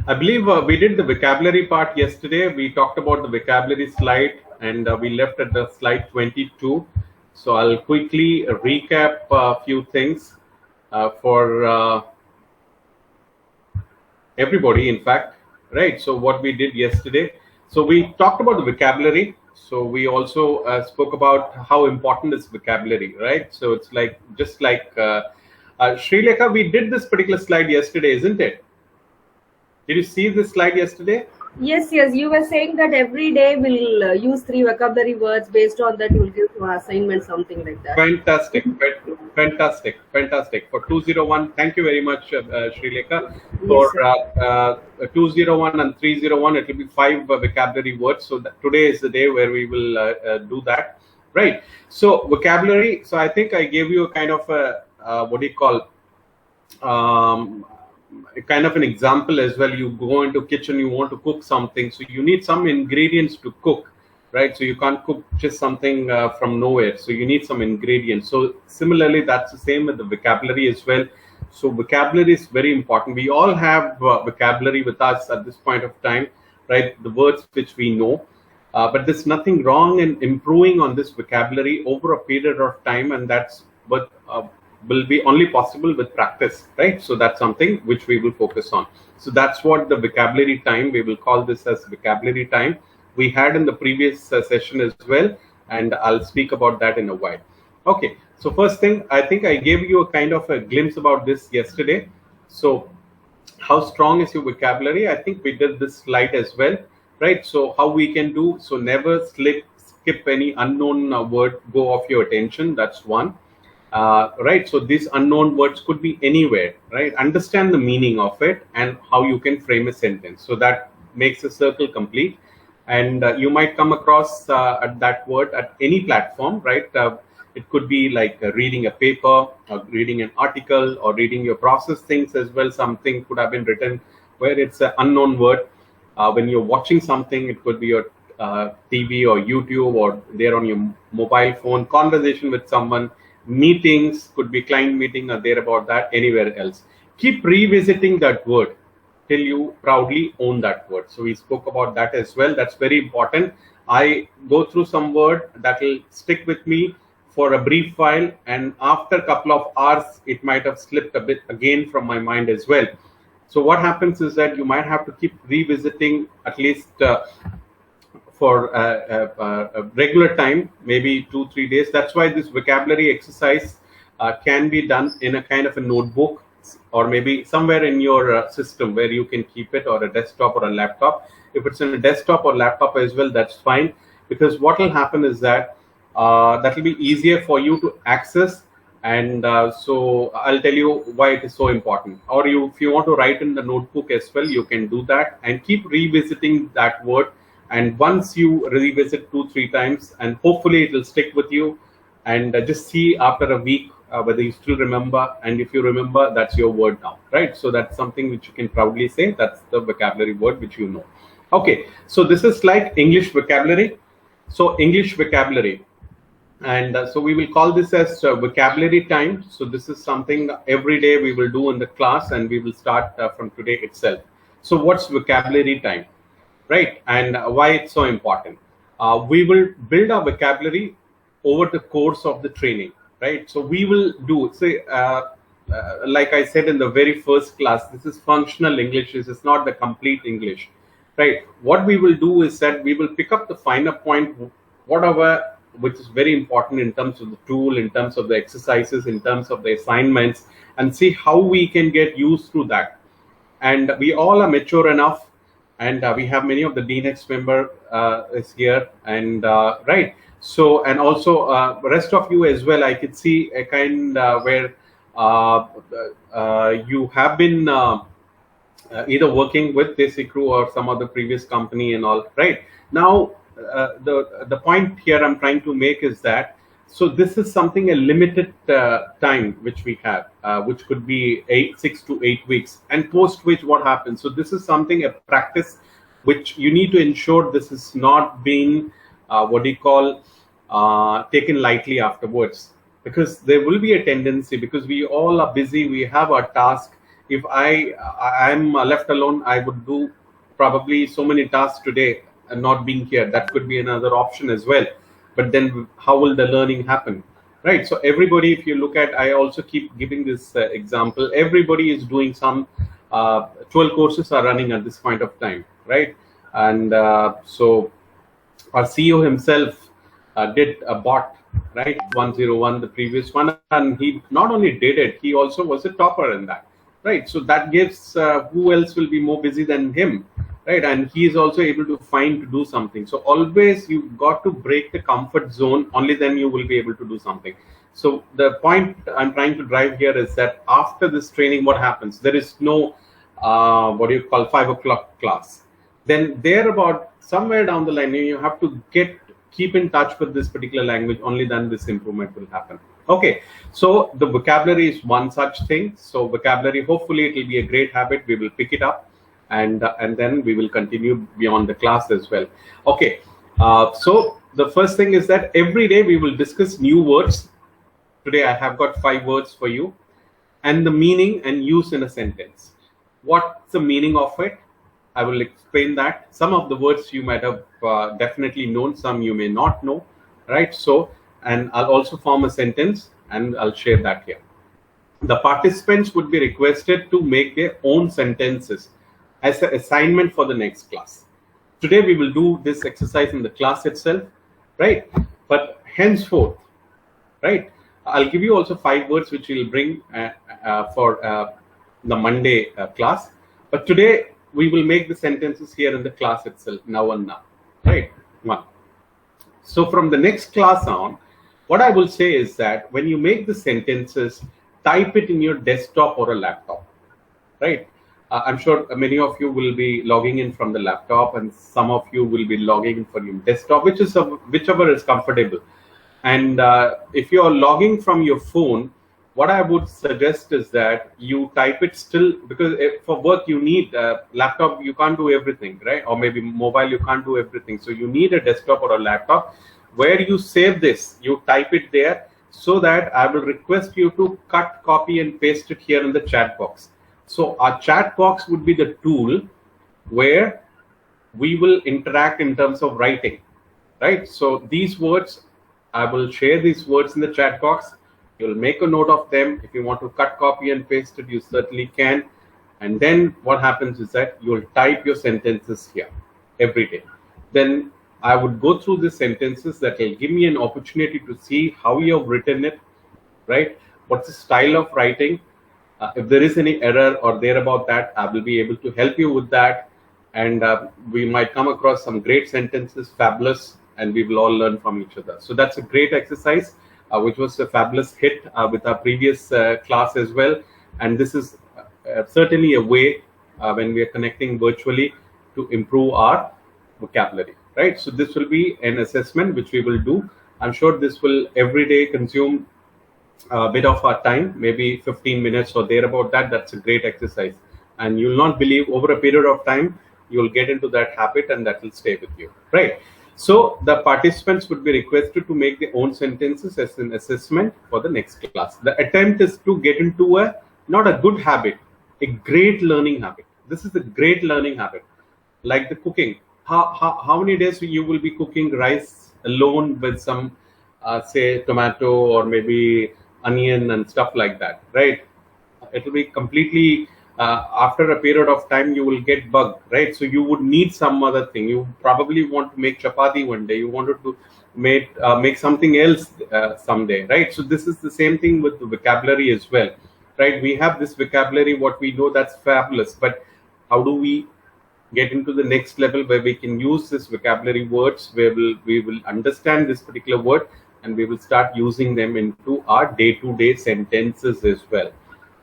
I believe we did the vocabulary part yesterday. We talked about the vocabulary slide and we left at the slide 22. So I'll quickly recap a few things for everybody, in fact, right? So what we did yesterday. So we talked about the vocabulary. So we also spoke about how important is vocabulary, right? So it's like, just like Sri Lekha, we did this particular slide yesterday, isn't it? Did you see this slide yesterday? Yes. You were saying that every day we'll use 3 vocabulary words. Based on that, you'll give an assignment, something like that. Fantastic. For 201, thank you very much, Sri Lekha. For 201 and 301, it will be 5 vocabulary words. So today is the day where we will do that. Right. So vocabulary. So I think I gave you a kind of a, what do you call, kind of an example as well. You go into kitchen, you want to cook something, so you need some ingredients to cook, right? So you can't cook just something from nowhere, so you need some ingredients. So similarly, that's the same with the vocabulary as well. So vocabulary is very important. We all have vocabulary with us at this point of time, right? The words which we know, but there's nothing wrong in improving on this vocabulary over a period of time, and that's what will be only possible with practice, right? So that's something which we will focus on. So that's what the vocabulary time, we will call this as vocabulary time. We had in the previous session as well, and I'll speak about that in a while. Okay, so first thing, I think I gave you a kind of a glimpse about this yesterday. So how strong is your vocabulary? I think we did this slide as well, right? So how we can do, so never skip any unknown word, go off your attention. That's one. Right, so these unknown words could be anywhere, right? Understand the meaning of it and how you can frame a sentence. So that makes a circle complete. And you might come across that word at any platform, right? It could be like reading a paper, or reading an article, or reading your process things as well. Something could have been written where it's an unknown word. When you're watching something, it could be your TV or YouTube, or there on your mobile phone, conversation with someone. Meetings, could be client meeting or there about that, anywhere else. Keep revisiting that word till you proudly own that word. So we spoke about that as well. That's very important. I go through some word that will stick with me for a brief while, and after a couple of hours, it might have slipped a bit again from my mind as well. So what happens is that you might have to keep revisiting at least for a regular time, maybe 2-3 days. That's why this vocabulary exercise can be done in a kind of a notebook, or maybe somewhere in your system where you can keep it, or a desktop or a laptop. If it's in a desktop or laptop as well, that's fine, because what will happen is that that will be easier for you to access. And so I'll tell you why it is so important. Or if you want to write in the notebook as well, you can do that and keep revisiting that word. And once you revisit 2-3 times, and hopefully it will stick with you, and just see after a week whether you still remember. And if you remember, that's your word now, right? So that's something which you can proudly say, that's the vocabulary word which you know. Okay, so this is like English vocabulary. So English vocabulary, and so we will call this as vocabulary time. So this is something every day we will do in the class, and we will start from today itself. So what's vocabulary time? Right, and why it's so important. We will build our vocabulary over the course of the training, right? So we will do, say, like I said in the very first class, this is functional English. This is not the complete English, right? What we will do is that we will pick up the finer point, whatever, which is very important in terms of the tool, in terms of the exercises, in terms of the assignments, and see how we can get used to that. And we all are mature enough. And we have many of the DNX member is here, and right. So, and also rest of you as well. I could see a kind where you have been either working with Desi Crew or some other previous company and all. Right now, the point here I'm trying to make is that, so this is something, a limited time which we have, which could be 6 to 8 weeks, and post which what happens. So this is something, a practice which you need to ensure this is not being what do you call taken lightly afterwards, because there will be a tendency, because we all are busy, we have our task, if I'm left alone, I would do probably so many tasks today and not being here. That could be another option as well. But then how will the learning happen? Right. So everybody, if you look at, I also keep giving this example. Everybody is doing some 12 courses are running at this point of time, right? And so our CEO himself did a bot, right? 101, the previous one, and he not only did it, he also was a topper in that, right? So that gives who else will be more busy than him, right? And he is also able to find to do something. So always you've got to break the comfort zone. Only then you will be able to do something. So the point I'm trying to drive here is that after this training, what happens? There is no what do you call 5 o'clock class. Then there about somewhere down the line, you have to keep in touch with this particular language. Only then this improvement will happen. Okay, so the vocabulary is one such thing. So vocabulary, hopefully it will be a great habit. We will pick it up, and then we will continue beyond the class as well. Okay, so the first thing is that every day we will discuss new words. Today I have got 5 words for you, and the meaning and use in a sentence. What's the meaning of it? I will explain that. Some of the words you might have definitely known, some you may not know, right? So, and I'll also form a sentence and I'll share that here. The participants would be requested to make their own sentences as an assignment for the next class. Today we will do this exercise in the class itself, right? But henceforth, right, I'll give you also 5 words which we'll bring for the Monday class. But today we will make the sentences here in the class itself, now and now, right? 1. So from the next class on, what I will say is that when you make the sentences, type it in your desktop or a laptop, right? I'm sure many of you will be logging in from the laptop, and some of you will be logging in from your desktop, whichever is comfortable. And if you're logging from your phone, what I would suggest is that you type it still, because for work you need a laptop, you can't do everything, right? Or maybe mobile, you can't do everything. So you need a desktop or a laptop where you save this, you type it there, so that I will request you to cut, copy and paste it here in the chat box. So our chat box would be the tool where we will interact in terms of writing, right? So these words, I will share these words in the chat box. You'll make a note of them. If you want to cut, copy and paste it, you certainly can. And then what happens is that you'll type your sentences here every day. Then I would go through the sentences that will give me an opportunity to see how you have written it, right? What's the style of writing? If there is any error or there about that, I will be able to help you with that. And we might come across some great sentences, fabulous, and we will all learn from each other. So that's a great exercise. Which was a fabulous hit with our previous class as well. And this is certainly a way when we are connecting virtually to improve our vocabulary, right? So this will be an assessment which we will do. I'm sure this will every day consume a bit of our time, maybe 15 minutes or thereabout that. That's a great exercise. And you'll not believe, over a period of time, you'll get into that habit and that will stay with you, right? So the participants would be requested to make their own sentences as an assessment for the next class. The attempt is to get into not a good habit, a great learning habit. This is a great learning habit, like the cooking. How many days you will be cooking rice alone with some, say, tomato or maybe onion and stuff like that, right? It will be completely, after a period of time, you will get bugged, right? So you would need some other thing. You probably want to make chapati one day. You wanted to make something else someday, right? So this is the same thing with the vocabulary as well, right? We have this vocabulary, what we know, that's fabulous. But how do we get into the next level where we can use this vocabulary words, where we will understand this particular word and we will start using them into our day-to-day sentences as well.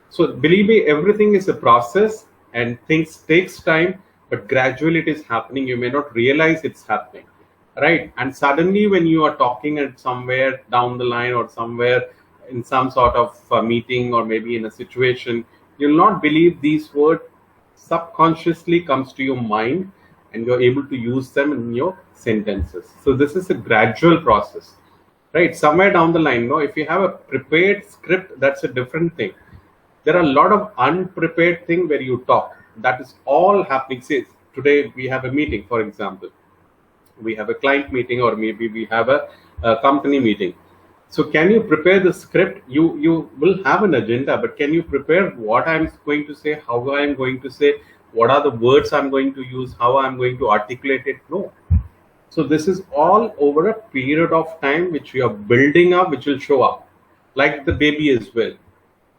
So believe me, everything is a process and things takes time, but gradually it is happening. You may not realize it's happening, right? And suddenly when you are talking at somewhere down the line or somewhere in some sort of meeting or maybe in a situation, you'll not believe these words subconsciously comes to your mind and you're able to use them in your sentences. So this is a gradual process, right? Somewhere down the line, if you have a prepared script, that's a different thing. there are a lot of unprepared thing where you talk. That is all happening. See, today we have a meeting, for example. We have a client meeting, or maybe we have a company meeting. So can you prepare the script? You will have an agenda, but can you prepare what I'm going to say, how I'm going to say, what are the words I'm going to use, how I'm going to articulate it? No. So this is all over a period of time which we are building up, which will show up, like the baby as well.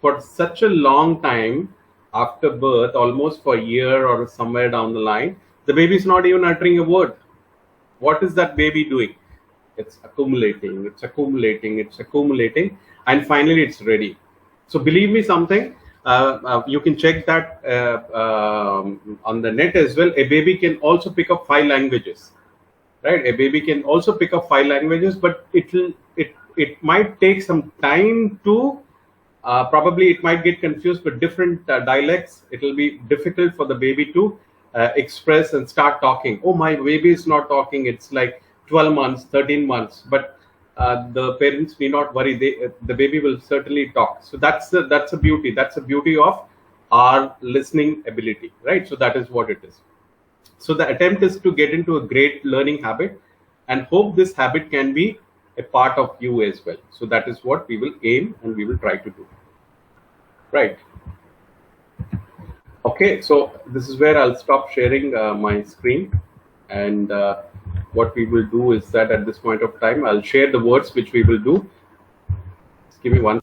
For such a long time after birth, almost for a year or somewhere down the line, the baby is not even uttering a word. What is that baby doing? It's accumulating, it's accumulating, it's accumulating, and finally it's ready. So believe me something, you can check that on the net as well. A baby can also pick up 5 languages, right? A baby can also pick up 5 languages, but it might take some time to probably it might get confused with different dialects. It will be difficult for the baby to express and start talking. Oh, my baby is not talking. It's like 12 months, 13 months, but the parents need not worry. The baby will certainly talk. So that's a beauty. That's the beauty of our listening ability, right? So that is what it is. So the attempt is to get into a great learning habit, and hope this habit can be a part of you as well. So that is what we will aim and we will try to do. Right. Okay, so this is where I'll stop sharing my screen, and what we will do is that at this point of time, I'll share the words which we will do. Just give me one.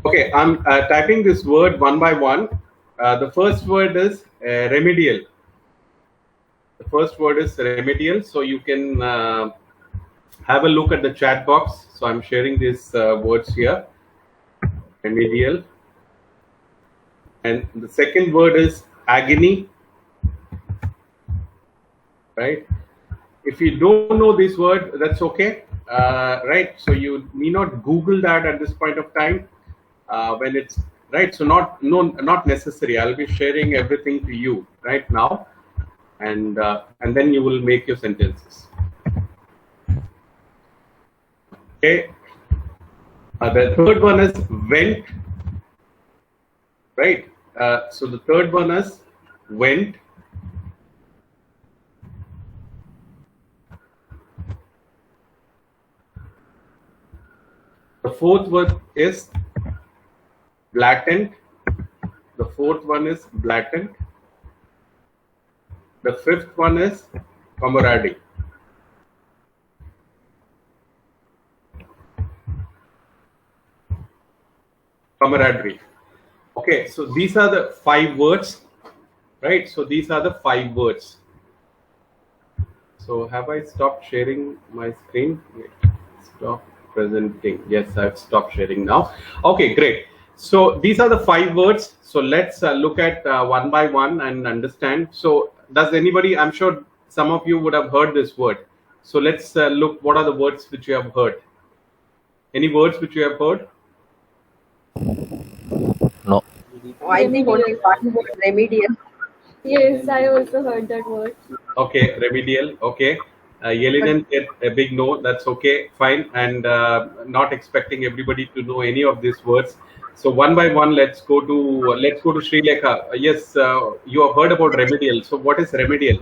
Okay, I'm typing this word one by one. The first word is remedial. The first word is remedial. So you can have a look at the chat box. So I'm sharing these words here. Remedial. And the second word is agony. Right? If you don't know this word, that's okay. Right? So you need not Google that at this point of time. When it's right, so not necessary. I'll be sharing everything to you right now, and then you will make your sentences. Okay. The third one is went. Right. So the third one is went. The fourth word is blatant. The fourth one is blatant. The fifth one is camaraderie. Camaraderie. Okay, so these are the 5 words, right? So these are the 5 words. So have I stopped sharing my screen? Stop presenting. Yes, I've stopped sharing now. Okay, great. So these are the 5 words. So let's look at one by one and understand. So does anybody, I'm sure some of you would have heard this word. So let's look, what are the words which you have heard? Any words which you have heard? No. Oh, I think only one word, remedial. Yes, I also heard that word. Okay, remedial. Okay. Yelena said a big no. That's okay, fine. And not expecting everybody to know any of these words. So one by one, let's go to Sri Lekha. Yes, you have heard about remedial. So what is remedial?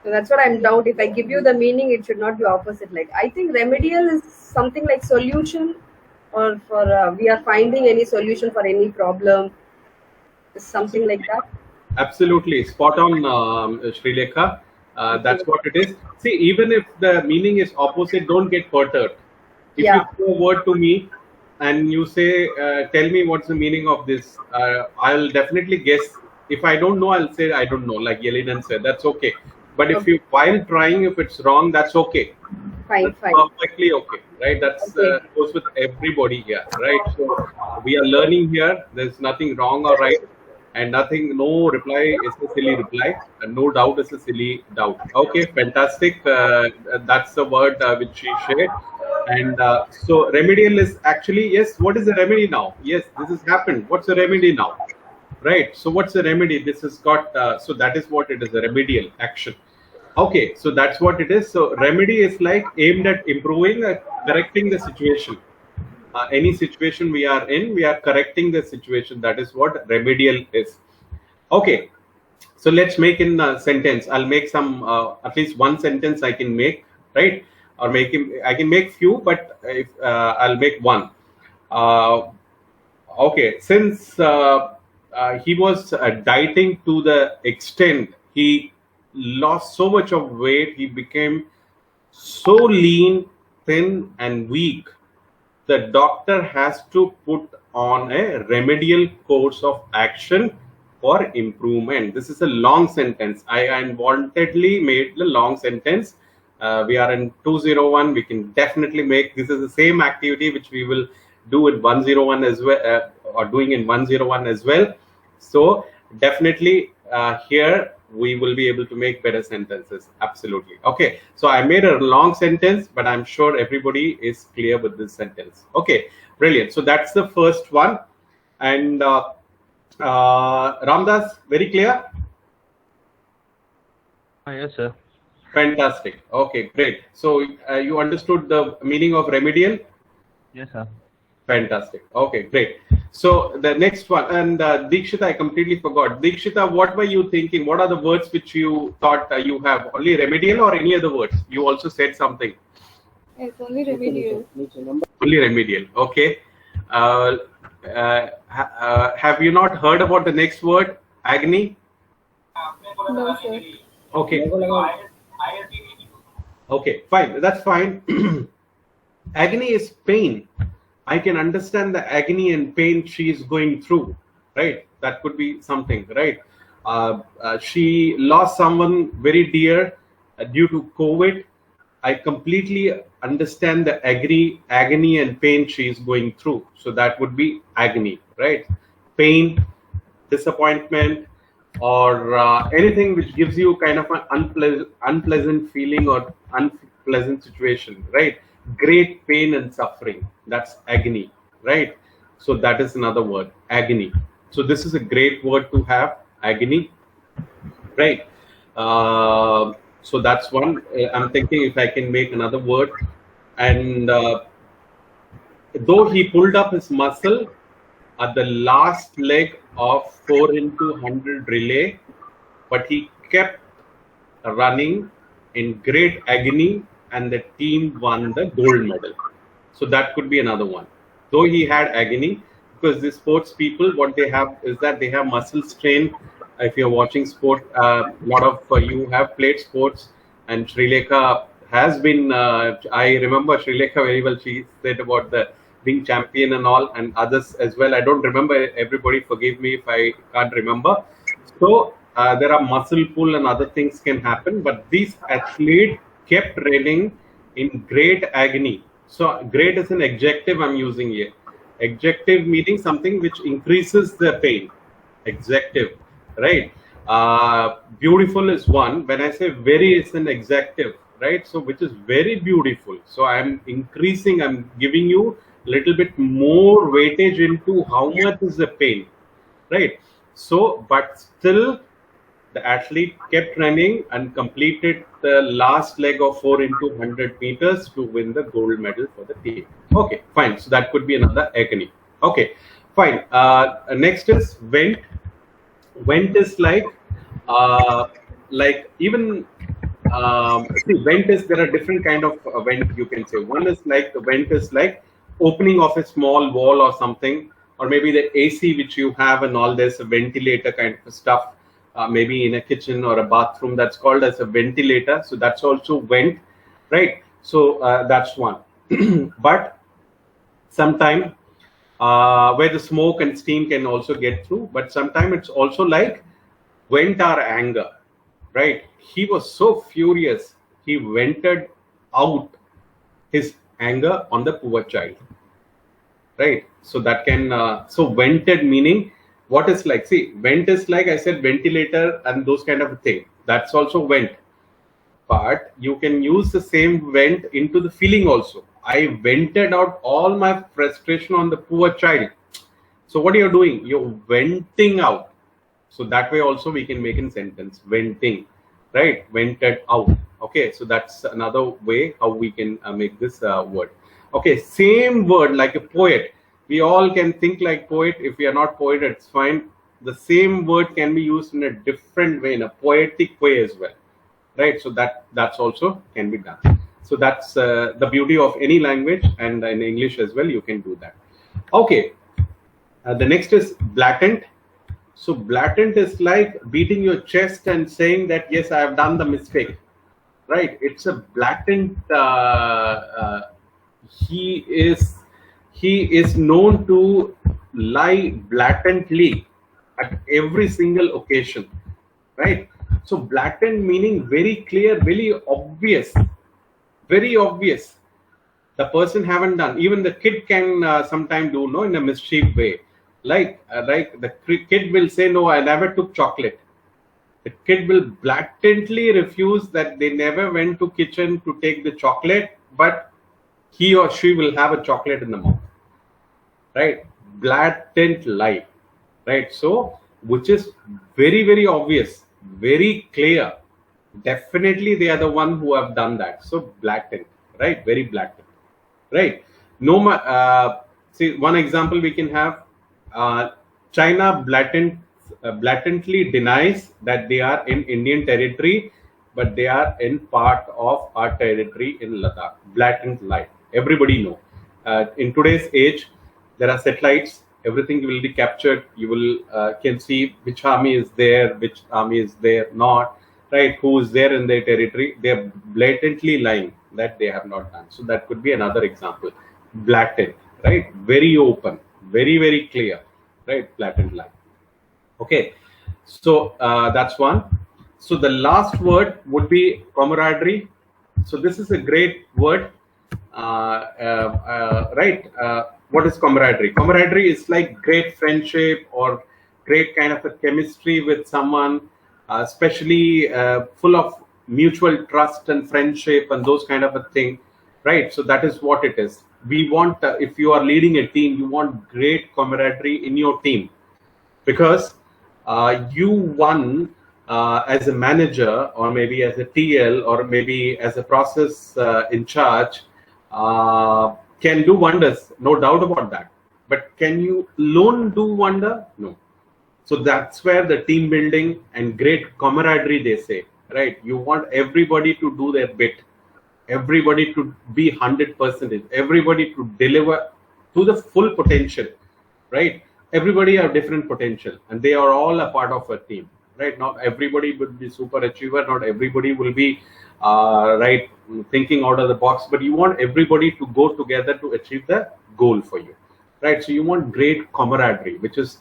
So that's what I'm doubt. If I give you the meaning, it should not be opposite. Like, I think remedial is something like solution, or for we are finding any solution for any problem. Something like that. Absolutely, spot on, Sri Lekha. That's what it is. See, even if the meaning is opposite, don't get perturbed. If you throw a word to me and you say, tell me what's the meaning of this, I'll definitely guess. If I don't know, I'll say I don't know, like Yelena said. That's okay. But if you, while trying, if it's wrong, that's okay. Fine. Perfectly okay, right? That's goes with everybody here, right? So we are learning here. There's nothing wrong or right. and nothing, no reply is a silly reply, and no doubt is a silly doubt. Okay, fantastic. That's the word which she shared. And so remedial is actually, yes, what is the remedy now? Yes, this has happened. What's the remedy now? Right. So what's the remedy? This has got, so that is what it is, a remedial action. Okay, so that's what it is. So remedy is like aimed at improving, correcting the situation. Any situation we are in, we are correcting the situation. That is what remedial is. Okay, so let's make in a sentence. I'll make some, at least one sentence I can make, right? Or make him, I can make few, but if I'll make one. Okay, since he was dieting to the extent he lost so much of weight, he became so lean, thin, and weak. The doctor has to put on a remedial course of action for improvement. This is a long sentence. I unwantedly made the long sentence. We are in 201. We can definitely make, this is the same activity which we will do in 101 as well, or doing in 101 as well. So definitely here we will be able to make better sentences. Absolutely. Okay, so I made a long sentence, but I'm sure everybody is clear with this sentence. Okay, brilliant. So that's the first one. And Ramdas, very clear? Yes, sir. Fantastic. Okay, great. So you understood the meaning of remedial? Yes, sir. Fantastic. Okay, great. So the next one, and Dikshita, I completely forgot. Dikshita, what were you thinking? What are the words which you thought you have? Only remedial or any other words? You also said something. Yes, only remedial. Only remedial. Okay. Have you not heard about the next word? Agony? No, sir. Okay. Okay, fine. That's fine. Agony is pain. I can understand the agony and pain she is going through, right? That could be something, right? She lost someone very dear due to COVID. I completely understand the agony and pain she is going through. So that would be agony, right? Pain, disappointment, or anything which gives you kind of an unpleasant feeling or unpleasant situation, right? Great pain and suffering, that's agony, right? So that is another word, agony. So this is a great word to have, agony, right? So that's one. I'm thinking if I can make another word. And though he pulled up his muscle at the last leg of 4x100 relay, but he kept running in great agony, and the team won the gold medal. So that could be another one. Though he had agony, because the sports people, what they have is that they have muscle strain. If you're watching sport, a lot of you have played sports, and Sri Lanka has been, I remember Sri Lanka very well. She said about the being champion and all, and others as well. I don't remember everybody, forgive me if I can't remember. So there are muscle pull and other things can happen, but these athletes kept running in great agony. So great is an adjective I'm using here. Adjective meaning something which increases the pain. Adjective, right? Beautiful is one. When I say very, it's an adjective, right? So which is very beautiful. So I'm increasing, I'm giving you a little bit more weightage into how much is the pain, right? So, but still the athlete kept running and completed the last leg of 4x100 meters to win the gold medal for the team. Okay, fine. So that could be another agony. Okay, fine. Next is vent. Vent is like even see, vent is, there are different kind of vent you can say. One is like, the vent is like opening of a small wall or something, or maybe the AC which you have and all this, a ventilator kind of stuff. Maybe in a kitchen or a bathroom, that's called as a ventilator. So that's also vent, right? So that's one. But sometime where the smoke and steam can also get through, but sometimes it's also like vent our anger, right? He was so furious, he vented out his anger on the poor child, right? So that can so vented meaning What is like? See, vent is like I said, ventilator and those kind of thing. That's also vent. But you can use the same vent into the feeling also. I vented out all my frustration on the poor child. So what you're doing, you're venting out. So that way also we can make in sentence, venting, right? Vented out. Okay, so that's another way how we can make this word. Okay, same word like a poet. We all can think like poet. If we are not poet, it's fine. The same word can be used in a different way, in a poetic way as well, right? So that's also can be done. So that's the beauty of any language, and in English as well you can do that. Okay, the next is blatant. So blatant is like beating your chest and saying that yes, I have done the mistake, right? It's a blatant. He is known to lie blatantly at every single occasion, right? So blatant meaning very clear, very obvious, very obvious. The person haven't done. Even the kid can sometimes do no in a mischief way. Like the kid will say, no, I never took chocolate. The kid will blatantly refuse that they never went to kitchen to take the chocolate, but he or she will have a chocolate in the mouth, right? Blatant lie, right? So which is very, very obvious, very clear. Definitely they are the one who have done that. So blatant, right? Very blatant, right? No, see, one example we can have. China blatantly denies that they are in Indian territory, but they are in part of our territory in Ladakh. Blatant lie. Everybody know. In today's age, there are satellites. Everything will be captured. You will can see which army is there, which army is there not. Right? Who is there in their territory? They are blatantly lying that they have not done. So that could be another example. Blatant. Right? Very open. Very, very clear, right? Blatant lie. Okay, so that's one. So the last word would be camaraderie. So this is a great word, right? What is camaraderie? Camaraderie is like great friendship or great kind of a chemistry with someone, especially full of mutual trust and friendship and those kind of a thing, right? So that is what it is. We want, if you are leading a team, you want great camaraderie in your team, because you won as a manager, or maybe as a TL, or maybe as a process in charge, can do wonders, no doubt about that. But can you alone do wonder? No. So that's where the team building and great camaraderie, they say, right? You want everybody to do their bit, everybody to be 100%, everybody to deliver to the full potential, right? Everybody have different potential, and they are all a part of a team, right? Not everybody will be super achiever, not everybody will be right thinking out of the box, but you want everybody to go together to achieve the goal for you, right? So you want great camaraderie, which is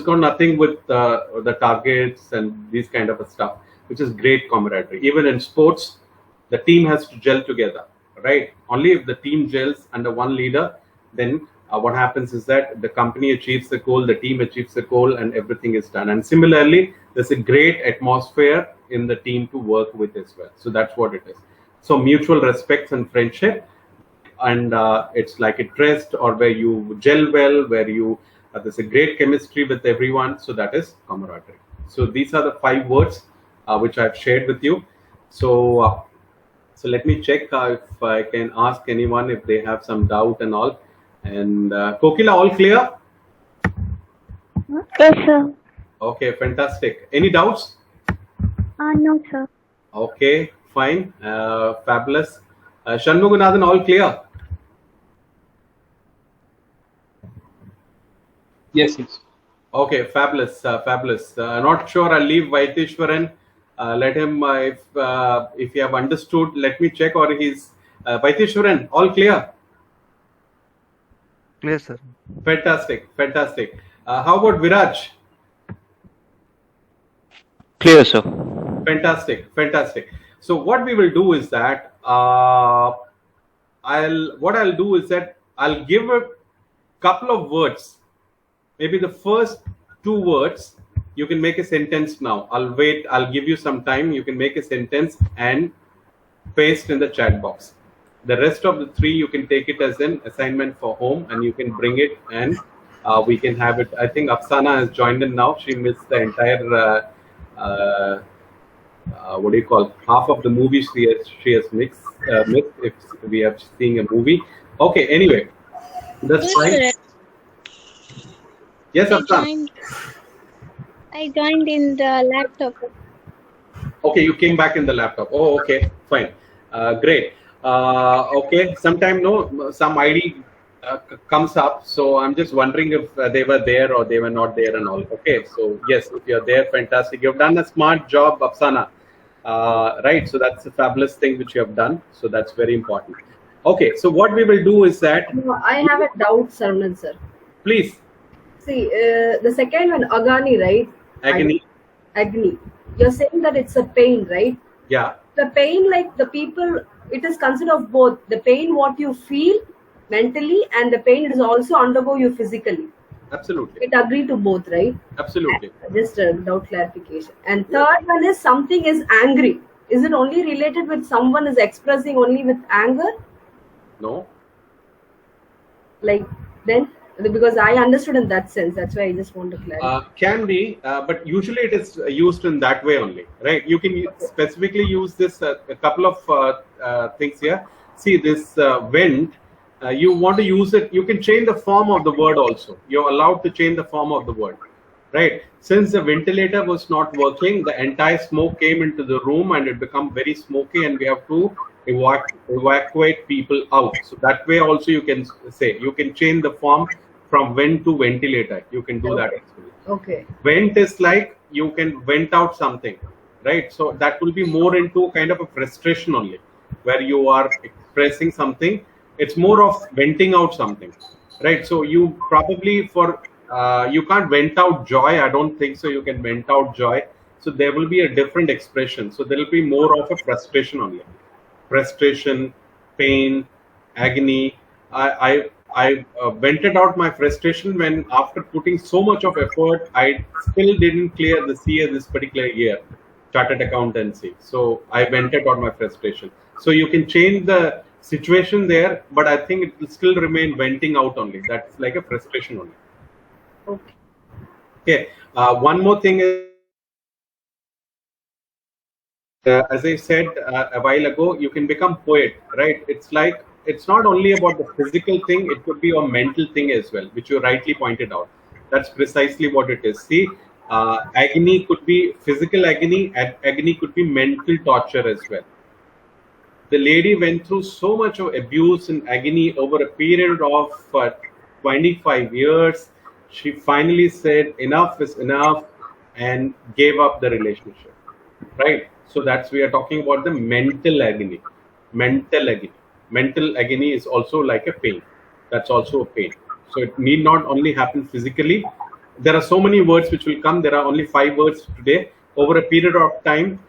got nothing with the targets and these kind of stuff, which is great camaraderie. Even in sports, the team has to gel together, right? Only if the team gels under one leader, then what happens is that the company achieves the goal, the team achieves the goal, and everything is done. And similarly, there's a great atmosphere in the team to work with as well. So that's what it is. So mutual respect and friendship, and it's like a trust, or where you gel well, where you there's a great chemistry with everyone. So that is camaraderie. So these are the 5 words which I've shared with you. So so let me check if I can ask anyone if they have some doubt and all. And Kokila, all clear? Yes, sir. Okay, fantastic. Any doubts? No, sir. Okay, fine. Fabulous. Shanmuganathan, all clear? Yes, yes. Okay, fabulous, fabulous. Not sure. I'll leave Vaitishwaran. Let him, if you have understood, let me check. Or he's Vaitishwaran, all clear? Yes, sir. Fantastic, fantastic. How about Viraj? Clear, sir. Fantastic, fantastic. So what we will do is that I'll give a couple of words. Maybe the first 2 words. You can make a sentence now. I'll wait. I'll give you some time. You can make a sentence and paste in the chat box. The rest of the 3, you can take it as an assignment for home, and you can bring it, and we can have it. I think Afsana has joined in now. She missed the entire what do you call, half of the movie she has missed if we are seeing a movie. Okay, anyway, that's Yes, fine. sir. Yes, I Afsana. joined in the laptop. Okay, you came back in the laptop. Oh, okay, fine, great. Okay, sometime some ID comes up, so I'm just wondering if they were there or they were not there and all. Okay, so yes, if you're there, fantastic. You've done a smart job, Apsana. Right, so that's a fabulous thing which you have done. So that's very important. Okay, so what we will do is that. No, I have a doubt, Saravanan sir. Please. See, the second one, agani, right? Agony. Agni. You're saying that it's a pain, right? Yeah. The pain, like the people, it is considered of both. The pain, what you feel mentally, and the pain it is also undergo you physically. Absolutely. It agree to both, right? Absolutely. Just without clarification. And third one is something is angry. Is it only related with someone is expressing only with anger? No. Like then, because I understood in that sense. That's why I just want to clarify. Can be, but usually it is used in that way only, right? You can specifically use this a couple of things here. See this vent. You want to use it. You can change the form of the word also. You're allowed to change the form of the word, right? Since the ventilator was not working, the entire smoke came into the room and it became very smoky, and we have to evacuate people out. So that way also you can say, you can change the form from vent to ventilator. You can do that actually. Okay. Vent is like you can vent out something, right? So that will be more into kind of a frustration only, where you are expressing something. It's more of venting out something, right? So you probably you can't vent out joy. I don't think so. You can vent out joy. So there will be a different expression. So there will be more of a frustration only. Frustration, pain, agony. I vented out my frustration when, after putting so much of effort, I still didn't clear the CA this particular year, chartered accountancy. So I vented out my frustration. So you can change the situation there, but I think it will still remain venting out only. That's like a frustration only. Okay. Okay. One more thing is, as I said a while ago, you can become poet, right? It's not only about the physical thing, it could be a mental thing as well, which you rightly pointed out. That's precisely what it is. See, agony could be physical agony, agony could be mental torture as well. The lady went through so much of abuse and agony over a period of 25 years. She finally said, enough is enough, and gave up the relationship, right? So we are talking about the mental agony. Mental agony. Mental agony is also like a pain. That's also a pain. So it need not only happen physically. There are so many words which will come. There are only 5 words today. Over a period of time,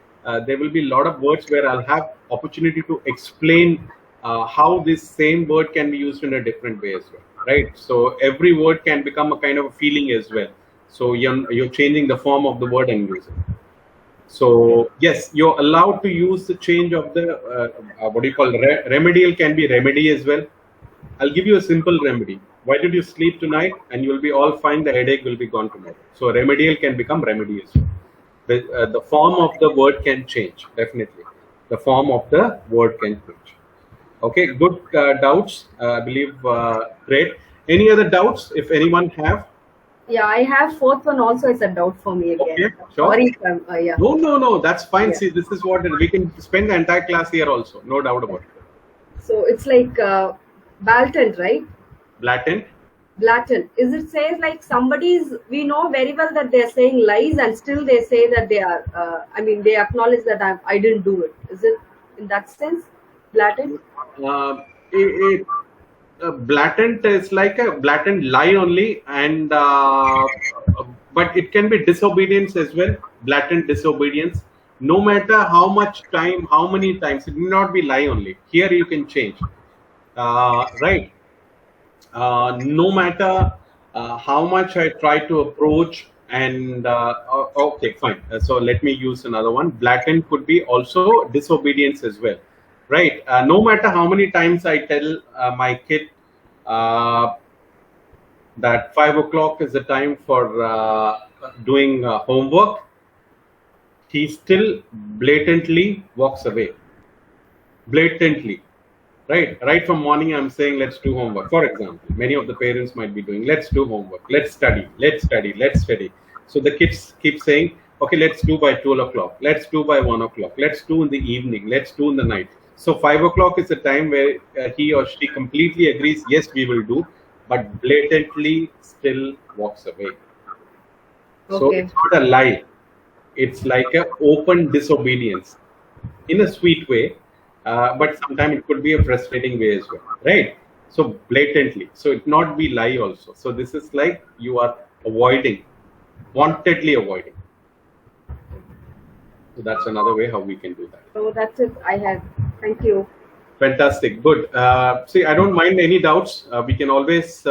there will be a lot of words where I'll have opportunity to explain how this same word can be used in a different way as well, right? So every word can become a kind of a feeling as well. So you're changing the form of the word and using it. So yes, you're allowed to use the change of the what do you call remedial can be remedy as well. I'll give you a simple remedy. Why did you sleep tonight? And you'll be all fine. The headache will be gone tomorrow. So remedial can become remedy as well. The form of the word can change, definitely. The form of the word can change. Okay, good doubts. I believe great. Any other doubts? If anyone have. Yeah, I have fourth one also. It's a doubt for me again. Okay, sure. Sorry, yeah. No. That's fine. Yeah. See, this is what we can spend the entire class here also. No doubt about it. So it's like blatant, right? Blatant. Blatant. Is it says like somebody's? We know very well that they're saying lies, and still they say that they are. They acknowledge that I didn't do it. Is it in that sense blatant? Blatant is like a blatant lie only, and but it can be disobedience as well. Blatant disobedience. No matter how much time, how many times, it will not be lie only. Here you can change, right? No matter how much I try to approach And okay, fine. So let me use another one. Blatant could be also disobedience as well, right? No matter how many times I tell my kid uh, that 5 o'clock is the time for doing homework, he still blatantly walks away. Blatantly, right from morning I'm saying let's do homework. For example, many of the parents might be doing, let's do homework, let's study, let's study. So the kids keep saying, okay, let's do by 12 o'clock, let's do by 1 o'clock, let's do in the evening, let's do in the night. So 5 o'clock is the time where he or she completely agrees, yes, we will do, but blatantly still walks away. So Okay. it's not a lie, it's like a open disobedience in a sweet way, but sometimes it could be a frustrating way as well, right? So blatantly, so it not be lie also. So this is like you are avoiding, wantedly avoiding. So that's another way how we can do that. So that's it. I have. Thank you. Fantastic, good. See, I don't mind any doubts. We can always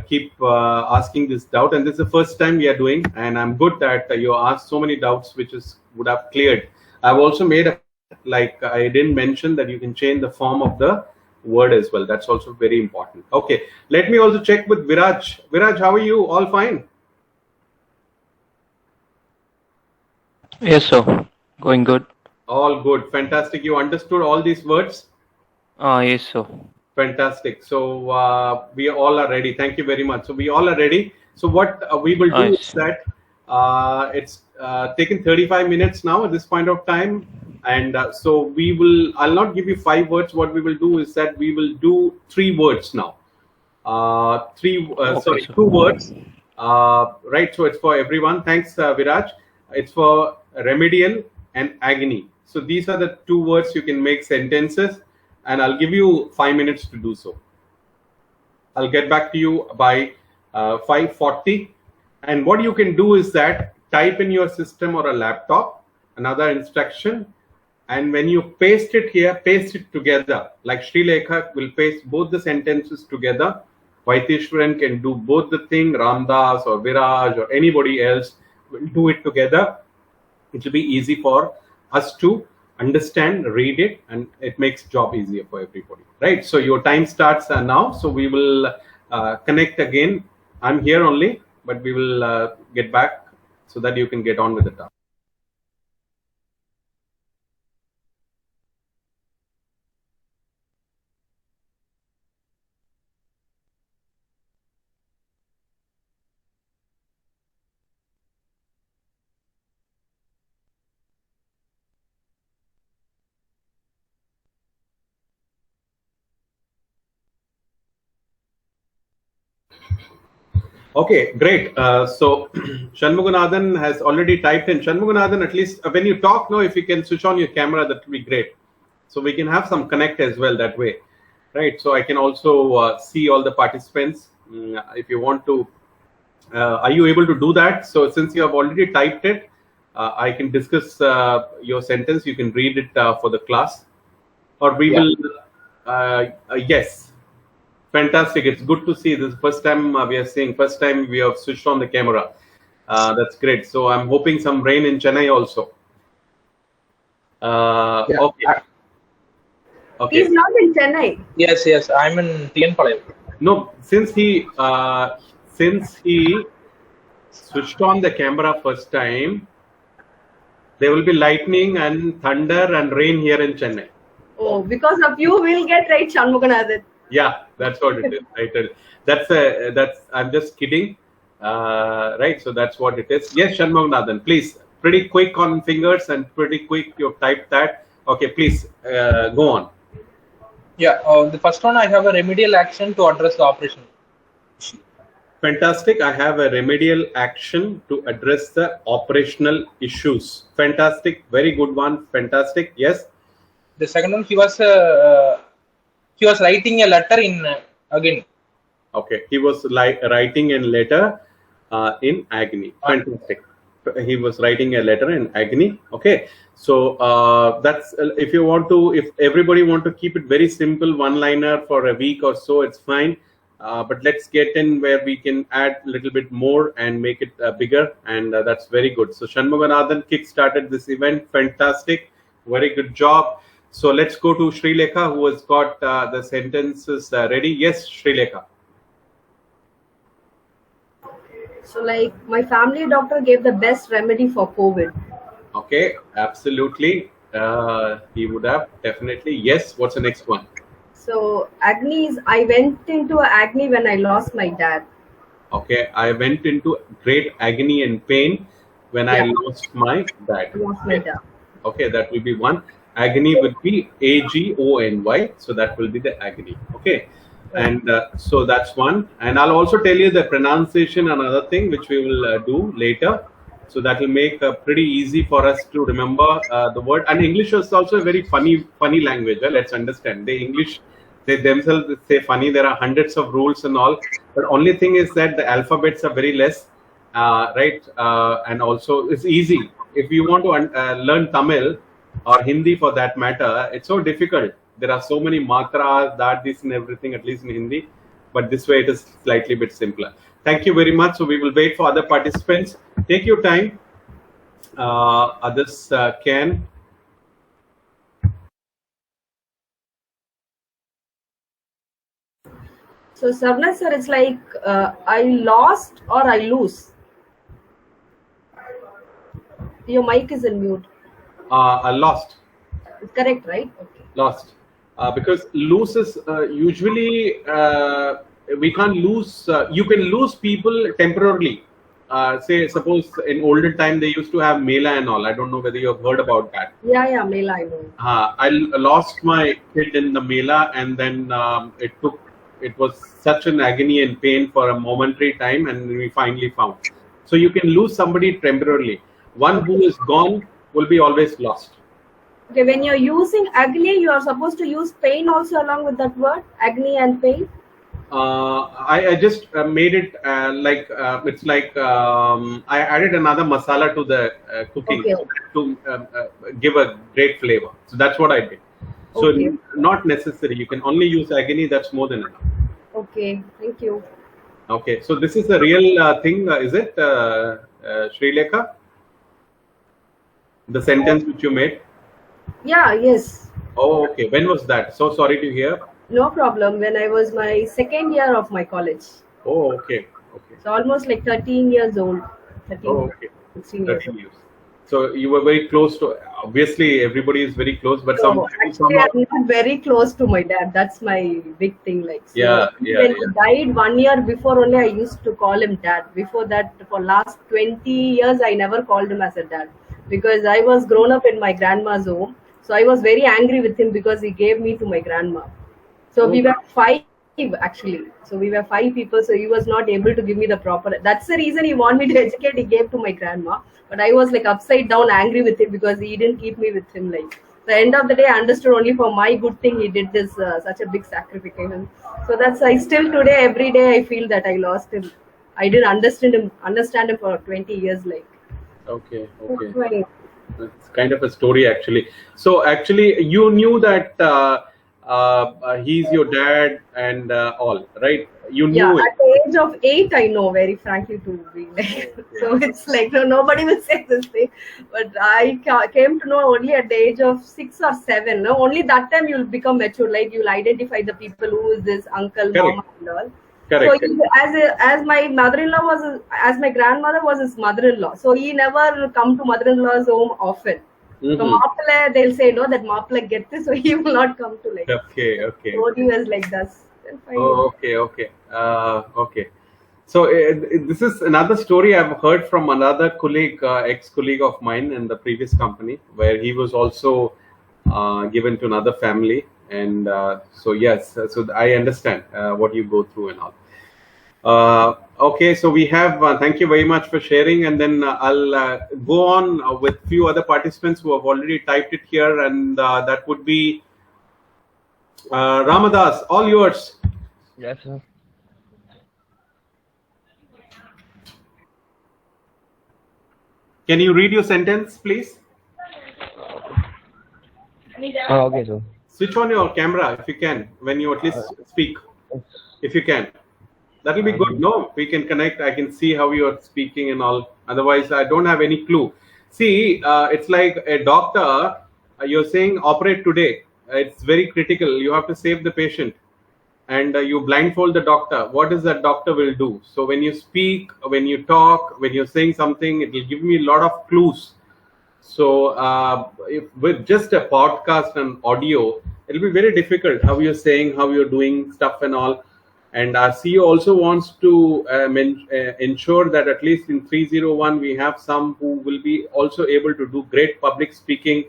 keep asking this doubt, and this is the first time we are doing, and I'm good that you asked so many doubts, which would have cleared. I've also made a, like I didn't mention that you can change the form of the word as well. That's also very important. Okay, let me also check with Viraj. Viraj, how are you? All fine? Yes, sir. Going good. All good. Fantastic. You understood all these words? Yes, sir. Fantastic. So we all are ready. Thank you very much. So we all are ready. So what we will do Nice. is that it's taken 35 minutes now at this point of time. And so we will, I'll not give you 5 words. What we will do is that we will do 3 words now. Okay, sir. 2 words. Right. So it's for everyone. Thanks, Viraj. It's for remedial and agony. So these are the 2 words you can make sentences, and I'll give you 5 minutes to do so. I'll get back to you by 5:40. And what you can do is that type in your system or a laptop another instruction, and when you paste it here, paste it together. Like Sri Lekha will paste both the sentences together. Vaitishwaran can do both the thing. Ramdas or Viraj or anybody else will do it together. It will be easy for us to understand, read it, and it makes job easier for everybody, right? So your time starts now. So we will connect again. I'm here only, but we will get back so that you can get on with the task. Okay, great. So Shanmuganathan has already typed in. Shanmuganathan, at least when you talk now, if you can switch on your camera, that would be great. So we can have some connect as well that way, right? So I can also see all the participants. If you want to, are you able to do that? So since you have already typed it, I can discuss your sentence. You can read it for the class, or we will. Yes. Fantastic. It's good to see. This is the first time we are seeing. First time we have switched on the camera. That's great. So I'm hoping some rain in Chennai also. Okay. Okay. He's not in Chennai. Yes. I'm in Tienpalayam. No, since he switched on the camera first time, there will be lightning and thunder and rain here in Chennai. Oh, because of you, we'll get right, Shanmuganathan. Yeah, that's what it is. Right? That's. I'm just kidding, right? So that's what it is. Yes, Shanmuganathan, please. Pretty quick on fingers and pretty quick. You've typed that. Okay, please go on. Yeah, the first one I have a remedial action to address the operation. Fantastic. I have a remedial action to address the operational issues. Fantastic. Very good one. Fantastic. Yes. The second one, he was writing a letter in agony. Okay, he was writing a letter in agony. Fantastic. He was writing a letter in agony. Okay, so that's if you want to, if everybody want to keep it very simple, one-liner for a week or so, it's fine. but let's get in where we can add a little bit more and make it bigger, and that's very good. So Shanmuganathan kick-started this event. Fantastic. Very good job. So let's go to Sri Lekha, who has got the sentences ready. Yes, Sri Lekha. So like my family doctor gave the best remedy for COVID. Okay, absolutely. He would have definitely. Yes. What's the next one? So agony is I went into agony when I lost my dad. Okay, I went into great agony and pain when I Yeah. lost my dad. Lost my dad. Okay, that will be one. Agony would be AGONY, so that will be the agony. Okay, and so that's one. And I'll also tell you the pronunciation, another thing which we will do later. So that will make pretty easy for us to remember the word. And English is also a very funny language. Let's understand. They themselves say funny. There are hundreds of rules and all. But only thing is that the alphabets are very less, right? And also it's easy. If you want to learn Tamil or Hindi for that matter, it's so difficult. There are so many matras, that, this, and everything, at least in Hindi. But this way it is slightly bit simpler. Thank you very much. So we will wait for other participants. Take your time. Others can. So Sarna sir, it's like I lost or I lose. Your mic is in mute. Lost. Correct, right? Okay. Lost. Because lose is usually we can't lose. You can lose people temporarily. Say, suppose in olden time they used to have Mela and all. I don't know whether you have heard about that. Yeah, Mela, I know. I lost my kid in the Mela, and then it was such an agony and pain for a momentary time, and we finally found. So you can lose somebody temporarily. One who is gone will be always lost. Okay, when you're using agony, you are supposed to use pain also along with that word, agony and pain. I just made it like it's like I added another masala to the cooking to give a great flavor. So that's what I did. So not necessary. You can only use agony. That's more than enough. Okay, thank you. Okay, so this is a real thing, is it, Sri Lekha? The sentence which you made? Yeah, yes. Oh, okay. When was that? So sorry to hear. No problem. When I was my second year of my college. Oh, okay. Okay. So almost like 13 years old. 13, oh, okay. 16 years 13 years. So you were very close to, obviously everybody is very close, but so actually I'm not very close to my dad. That's my big thing. Like, so when he died 1 year before only, I used to call him dad. Before that, for last 20 years, I never called him as a dad because I was grown up in my grandma's home. So I was very angry with him because he gave me to my grandma. So we were 5 actually. So we were 5 people. So he was not able to give me the proper. That's the reason he wanted me to educate. He gave to my grandma. But I was like upside down angry with him because he didn't keep me with him. Like, the end of the day, I understood only for my good thing he did this such a big sacrifice. So that's I still today every day I feel that I lost him. I didn't understand him for 20 years. Like. Okay. Okay. It's kind of a story actually. So actually, you knew that he's your dad and all, right? You knew it. At the age of 8, I know, very frankly, to be like. So it's like nobody will say this thing, but I came to know only at the age of 6 or 7. No, only that time you'll become mature. Like you'll identify the people who is this uncle, mama, and all. Correct. So as my mother-in-law was, as my grandmother was his mother-in-law, so he never come to mother-in-law's home often. So Maapala, they'll say no, that Maapala get this, so he will not come to like. Okay. So he was like this. Oh, okay. Okay. So this is another story I've heard from another colleague, ex-colleague of mine in the previous company, where he was also given to another family, and so yes, so I understand what you go through and all. Okay, so we have, thank you very much for sharing, and then I'll go on with few other participants who have already typed it here, and that would be Ramadas, all yours. Yes, sir. Can you read your sentence, please? Okay, sir. Switch on your camera if you can, when you at least speak, if you can. That will be good. No, we can connect. I can see how you are speaking and all. Otherwise, I don't have any clue. See, it's like a doctor. You're saying operate today. It's very critical. You have to save the patient, and you blindfold the doctor. What is that doctor will do? So when you speak, when you talk, when you're saying something, it will give me a lot of clues. So if with just a podcast and audio, it'll be very difficult how you're saying, how you're doing stuff and all. And our CEO also wants to ensure that at least in 301 we have some who will be also able to do great public speaking,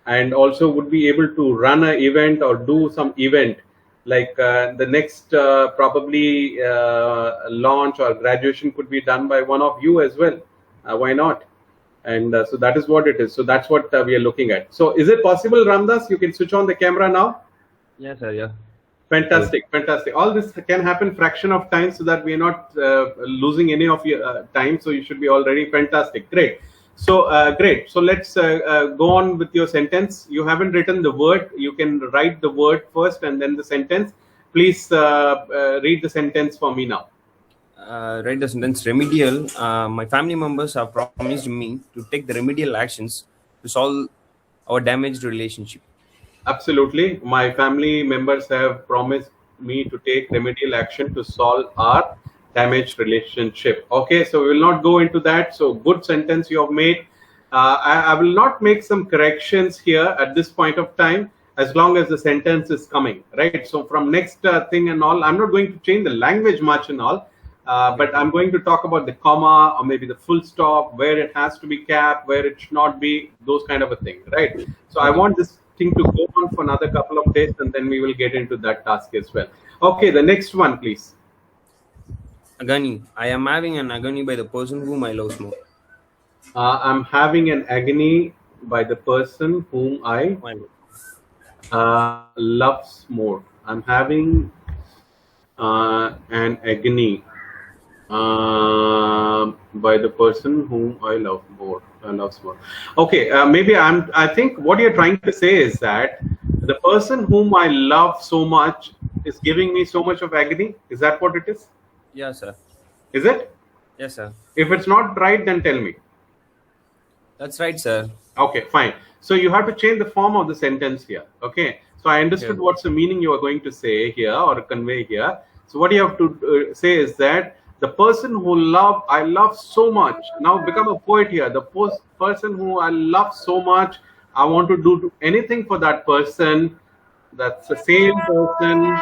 and also would be able to run an event or do some event like the next probably launch or graduation could be done by one of you as well. Why not? And so that is what it is. So that's what we are looking at. So is it possible, Ramdas, you can switch on the camera now? Yes, sir. Yeah. Fantastic, fantastic. All this can happen fraction of time, so that we are not losing any of your time. So you should be already fantastic. Great. So great. So let's go on with your sentence. You haven't written the word. You can write the word first and then the sentence. Please read the sentence for me now. Write the sentence remedial. My family members have promised me to take the remedial actions to solve our damaged relationship. Absolutely. My family members have promised me to take remedial action to solve our damaged relationship. Okay, so we will not go into that. So good sentence you have made. I will not make some corrections here at this point of time, as long as the sentence is coming, right? So from next thing and all, I'm not going to change the language much and all. But I'm going to talk about the comma or maybe the full stop, where it has to be capped, where it should not be, those kind of a thing, right? So I want this thing to go on for another couple of days, and then we will get into that task as well. Okay, the next one, please. Agony. I am having an agony by the person whom I love more. I'm having an agony by the person whom I loves more. I'm having an agony by the person whom I love more. Loves more. Okay, maybe I think what you're trying to say is that the person whom I love so much is giving me so much of agony. Is that what it is? Yes, sir. Is it? Yes, sir. If it's not right, then tell me. That's right, sir. Okay, fine. So you have to change the form of the sentence here. Okay. So I understood what's the meaning you are going to say here or convey here. So what you have to say is that the person who I love so much. Now become a poet here. The person who I love so much, I want to do anything for that person. That's the same person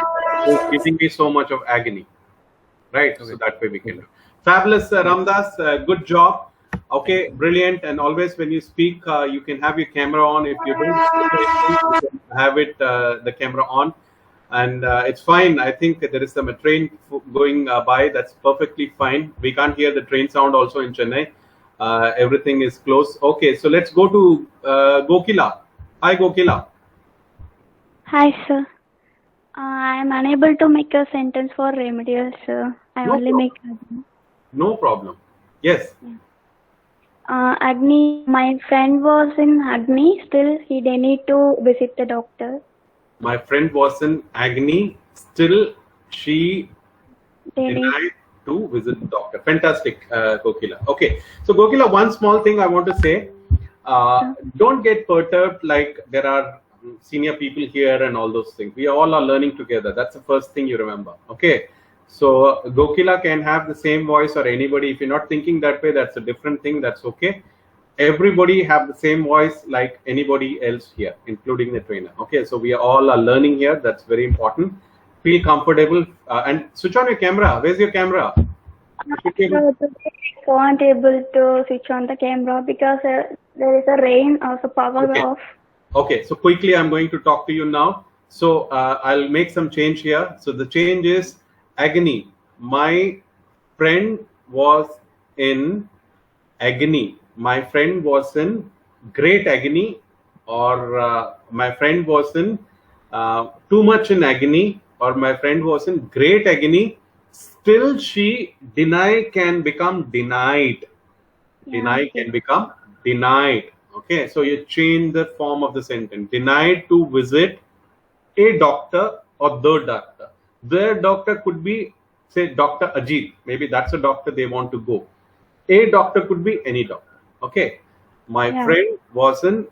who's giving me so much of agony. Right? Okay. So that way we can do. Fabulous, Ramdas. Good job. Okay, brilliant. And always when you speak, you can have your camera on. If you don't you can have it, the camera on. And it's fine. I think there is some train going by. That's perfectly fine. We can't hear the train sound also in Chennai. Everything is close. Okay, so let's go to Gokila. Hi, Gokila. Hi, sir. I am unable to make a sentence for remedial, sir. I No only problem. make No problem. Yes. Agni. My friend was in Agni. Still, he didn't need to visit the doctor. My friend was in agony. Still, she denied to visit the doctor. Fantastic, Gokila. Okay. So, Gokila, one small thing I want to say. Don't get perturbed like there are senior people here and all those things. We all are learning together. That's the first thing you remember. Okay. So Gokila can have the same voice or anybody. If you're not thinking that way, that's a different thing. That's okay. Everybody have the same voice like anybody else here, including the trainer. Okay. So we all are learning here. That's very important. Feel comfortable and switch on your camera. Where's your camera? I can't able to switch on the camera because there is a rain, also power Okay. off. Okay, so quickly I'm going to talk to you now. So I'll make some change here. So the change is agony. My friend was in agony. My friend was in great agony, or my friend was in too much in agony, or my friend was in great agony. Still, she can become denied. Deny can become denied. Okay, so you change the form of the sentence. Denied to visit a doctor or the doctor. The doctor could be say Dr. Ajit, maybe that's a doctor they want to go. A doctor could be any doctor. Okay. My Yeah. friend was in